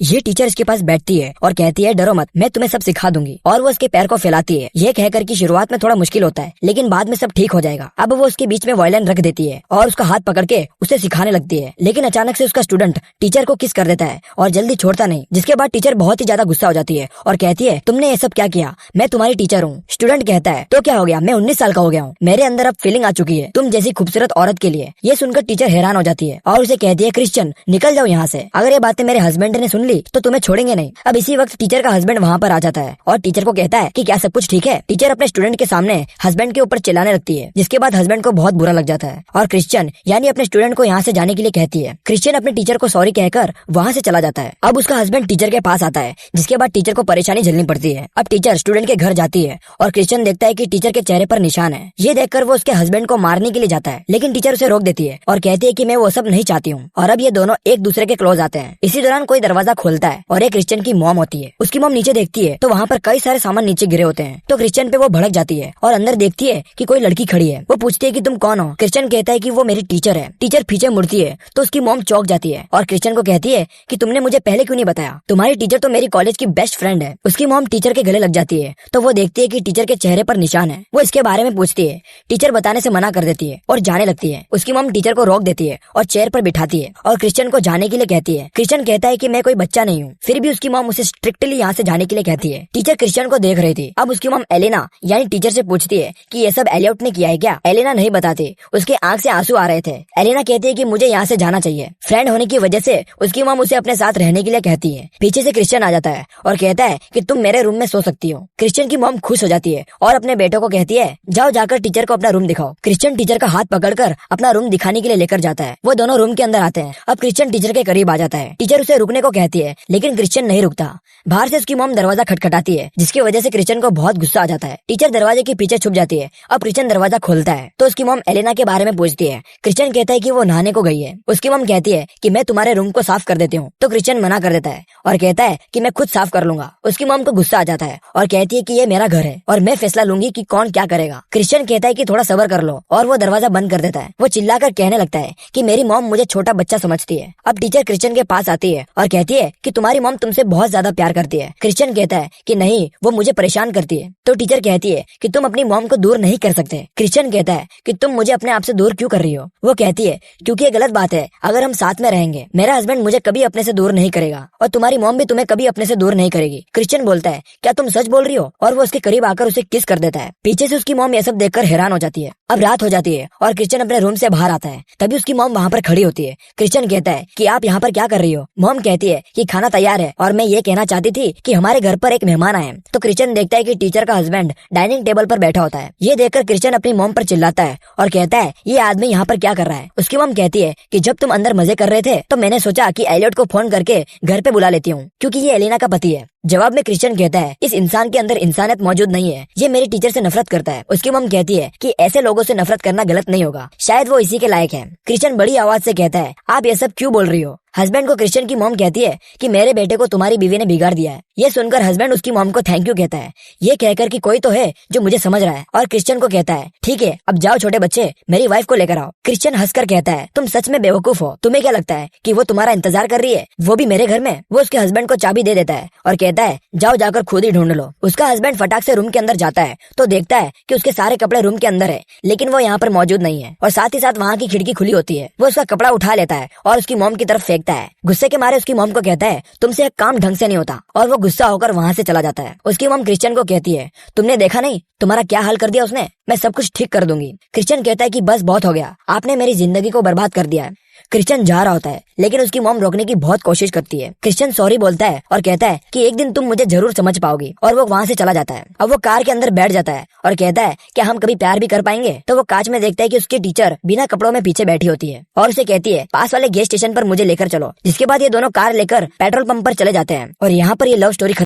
ये टीचर इसके पास बैठती है और कहती है डरो मत, मैं तुम्हें सब सिखा दूंगी। और वो उसके पैर को फैलाती है। ये कहकर कि शुरुआत में थोड़ा मुश्किल होता है लेकिन बाद में सब ठीक हो जाएगा। अब वो उसके बीच में वायलिन रख देती है और उसका हाथ पकड़ के उसे सिखाने लगती है। लेकिन अचानक से उसका स्टूडेंट टीचर को किस कर देता है और जल्दी छोड़ता नहीं, जिसके बाद टीचर बहुत ही ज्यादा गुस्सा हो जाती है और कहती है तुमने ये सब क्या किया, मैं तुम्हारी टीचर हूँ। स्टूडेंट कहता है तो क्या हो गया, मैं 19 साल का हो गया हूँ, मेरे अंदर अब फीलिंग आ चुकी है तुम जैसी खूबसूरत औरत के लिए। ये सुनकर टीचर हैरान हो जाती है और उसे कहती है क्रिश्चियन निकल जाओ यहाँ से, अगर ये बातें मेरे हस्बैंड ने सुन ली तो तुम्हें छोड़ेंगे नहीं। अब इसी वक्त टीचर का हस्बैंड वहाँ पर आ जाता है और टीचर को कहता है कि क्या सब कुछ ठीक है। टीचर अपने स्टूडेंट के सामने हस्बैंड के ऊपर चिल्लाने लगती है, जिसके बाद हस्बैंड को बहुत बुरा लग जाता है और क्रिश्चियन यानी अपने स्टूडेंट को यहाँ से जाने के लिए कहती है। क्रिश्चियन अपने टीचर को सॉरी कहकर वहाँ से चला जाता है। अब उसका हस्बैंड टीचर के पास आता है, जिसके बाद टीचर को परेशानी झेलनी पड़ती है। अब टीचर स्टूडेंट के घर जाती है और क्रिश्चियन देखता है कि टीचर के चेहरे पर निशान है। ये देखकर वो उसके हस्बैंड को मारने के लिए जाता है, लेकिन टीचर उसे रोक देती है और कहती है कि मैं वो सब नहीं चाहती हूँ। और अब ये दोनों एक दूसरे के क्लोज आते हैं। इसी दौरान कोई दरवाजा खोलता है और एक क्रिश्चियन की मॉम होती है। उसकी मॉम नीचे देखती है तो वहाँ पर कई सारे सामान नीचे गिरे होते हैं। तो क्रिश्चियन पे वो भड़क जाती है और अंदर देखती है कि कोई लड़की खड़ी है। वो पूछती है कि तुम कौन हो। क्रिश्चियन कहता है कि वो मेरी टीचर है। टीचर पीछे मुड़ती है तो उसकी मॉम चौंक जाती है और क्रिश्चियन को कहती है कि तुमने मुझे पहले क्यों नहीं बताया, तुम्हारी टीचर तो मेरी कॉलेज की बेस्ट फ्रेंड है। उसकी मॉम टीचर के गले लग जाती है तो वो देखती है कि टीचर के चेहरे पर निशान है। वो इसके बारे में पूछती है, टीचर बताने से मना कर देती है और जाने लगती है। उसकी मॉम टीचर को रोक देती है और चेयर पर बिठाती है और क्रिश्चियन को जाने के लिए कहती है। क्रिश्चियन कहता है कि मैं कोई बच्चा नहीं हूँ, फिर भी उसकी मॉम उसे स्ट्रिक्टली यहाँ से जाने के लिए कहती है। टीचर क्रिश्चियन को देख रही थी। अब उसकी मॉम एलेना यानी टीचर से पूछती है कि ये सब एलियट ने किया है क्या। एलेना नहीं बताती, उसके आंख से आंसू आ रहे थे। एलेना कहती है कि मुझे यहाँ से जाना चाहिए। फ्रेंड होने की वजह से उसकी मॉम उसे अपने साथ रहने के लिए कहती है। पीछे से क्रिश्चियन आ जाता है और कहता है कि तुम मेरे रूम में सो सकती हो। क्रिश्चियन की मॉम खुश हो जाती है और अपने बेटों को कहती है जाओ जाकर टीचर को अपना रूम दिखाओ। क्रिश्चियन टीचर का हाथ पकड़कर अपना रूम दिखाने के लिए लेकर जाता है। वो दोनों रूम के अंदर आते हैं। अब क्रिश्चियन टीचर के करीब आ जाता है। टीचर उसे रुकने को कहती है लेकिन क्रिश्चियन नहीं रुकता। बाहर से उसकी मॉम दरवाजा खटखटाती है, जिसकी वजह से क्रिश्चियन को बहुत गुस्सा आ जाता है। टीचर दरवाजे के पीछे छुप जाती है। अब क्रिश्चियन दरवाजा खोलता है तो उसकी मॉम एलेना के बारे में पूछती है। क्रिश्चियन कहता है कि वो नहाने को गई है। उसकी मॉम कहती है कि मैं तुम्हारे रूम को साफ कर देती हूँ, तो क्रिश्चियन मना कर देता है और कहता है कि मैं खुद साफ कर लूंगा। उसकी मॉम को गुस्सा आ जाता है और कहती है कि ये मेरा घर है और मैं फैसला लूंगी कि कौन क्या करेगा। क्रिश्चियन कहता है कि थोड़ा सब्र कर लो और वो दरवाजा बंद कर देता है। वो चिल्लाकर कहने लगता है कि मेरी मॉम मुझे छोटा बच्चा समझती है। अब टीचर क्रिश्चियन के पास आती है और कहती है कि तुम्हारी मॉम तुमसे बहुत ज्यादा प्यार करती है। क्रिश्चियन कहता है कि नहीं, वो मुझे परेशान करती है। तो टीचर कहती है कि तुम अपनी मॉम को दूर नहीं कर सकते। क्रिश्चियन कहता है कि तुम मुझे अपने आप से दूर क्यों कर रही हो। वो कहती है क्योंकि ये गलत बात है, अगर हम साथ में रहेंगे मेरा हस्बैंड मुझे कभी अपने से दूर नहीं करेगा और तुम्हारी मॉम भी तुम्हें कभी अपने से दूर नहीं करेगी। क्रिश्चियन बोलता है क्या तुम सच बोल रही हो, और वो उसके करीब आकर उसे किस कर देता है। पीछे से उसकी मॉम ये सब देखकर हैरान हो जाती है। अब रात हो जाती है और क्रिश्चियन अपने रूम से बाहर आता है। तभी उसकी मॉम वहाँ पर खड़ी होती है। क्रिश्चियन कहता है कि आप यहाँ पर क्या कर रही हो। मॉम कहती है कि खाना तैयार है और मैं ये कहना चाहती थी कि हमारे घर पर एक मेहमान आए। तो क्रिश्चियन देखता है कि टीचर का हस्बैंड डाइनिंग टेबल पर बैठा होता है। ये देखकर क्रिश्चियन अपनी मॉम पर चिल्लाता है और कहता है ये आदमी यहाँ पर क्या कर रहा है। उसकी मॉम कहती है कि जब तुम अंदर मजे कर रहे थे तो मैंने सोचा कि एलियट को फोन करके घर पे बुला लेती हूँ, क्योंकि ये एलेना का पति है। जवाब में क्रिश्चियन कहता है इस इंसान के अंदर इंसानियत मौजूद नहीं है, ये मेरी टीचर से नफरत करता है। उसकी मॉम कहती है कि ऐसे लोगों से नफरत करना गलत नहीं होगा, शायद वो इसी के लायक है। क्रिश्चियन बड़ी आवाज से कहता है आप ये सब क्यों बोल रही हो। हस्बैंड को क्रिश्चियन की मॉम कहती है कि मेरे बेटे को तुम्हारी बीवी ने बिगाड़ दिया है। ये सुनकर हस्बैंड उसकी मॉम को थैंक यू कहता है, ये कहकर कि कोई तो है जो मुझे समझ रहा है। और क्रिश्चियन को कहता है ठीक है अब जाओ छोटे बच्चे, मेरी वाइफ को लेकर आओ। क्रिश्चियन हंसकर कहता है तुम सच में बेवकूफ हो, तुम्हें क्या लगता है कि वो तुम्हारा इंतजार कर रही है, वो भी मेरे घर में। वो उसके हस्बैंड को चाबी दे देता है और कहता है जाओ जाकर खुद ही ढूंढ लो। उसका हस्बैंड फटाक से रूम के अंदर जाता है तो देखता है कि उसके सारे कपड़े रूम के अंदर है, लेकिन वो यहाँ पर मौजूद नहीं है और साथ ही साथ वहाँ की खिड़की खुली होती है। वो उसका कपड़ा उठा लेता है और उसकी मॉम की तरफ फेंकता है। गुस्से के मारे उसकी मॉम को कहता है तुमसे एक काम ढंग से नहीं होता, और वो गुस्सा होकर वहाँ से चला जाता है। उसकी मॉम क्रिश्चियन को कहती है तुमने देखा नहीं तुम्हारा क्या हाल कर दिया उसने, मैं सब कुछ ठीक कर दूंगी। क्रिश्चियन कहता है कि बस बहुत हो गया, आपने मेरी जिंदगी को बर्बाद कर दिया है। क्रिश्चियन जा रहा होता है लेकिन उसकी मॉम रोकने की बहुत कोशिश करती है। क्रिश्चियन सॉरी बोलता है और कहता है कि एक दिन तुम मुझे जरूर समझ पाओगी, और वो वहाँ से चला जाता है। अब वो कार के अंदर बैठ जाता है और कहता है क्या हम कभी प्यार भी कर पाएंगे। तो वो कांच में देखता है कि उसकी टीचर बिना कपड़ों में पीछे बैठी होती है और उसे कहती है पास वाले गैस स्टेशन पर मुझे लेकर चलो। जिसके बाद ये दोनों कार लेकर पेट्रोल पंप पर चले जाते हैं और यहाँ पर ये लव स्टोरी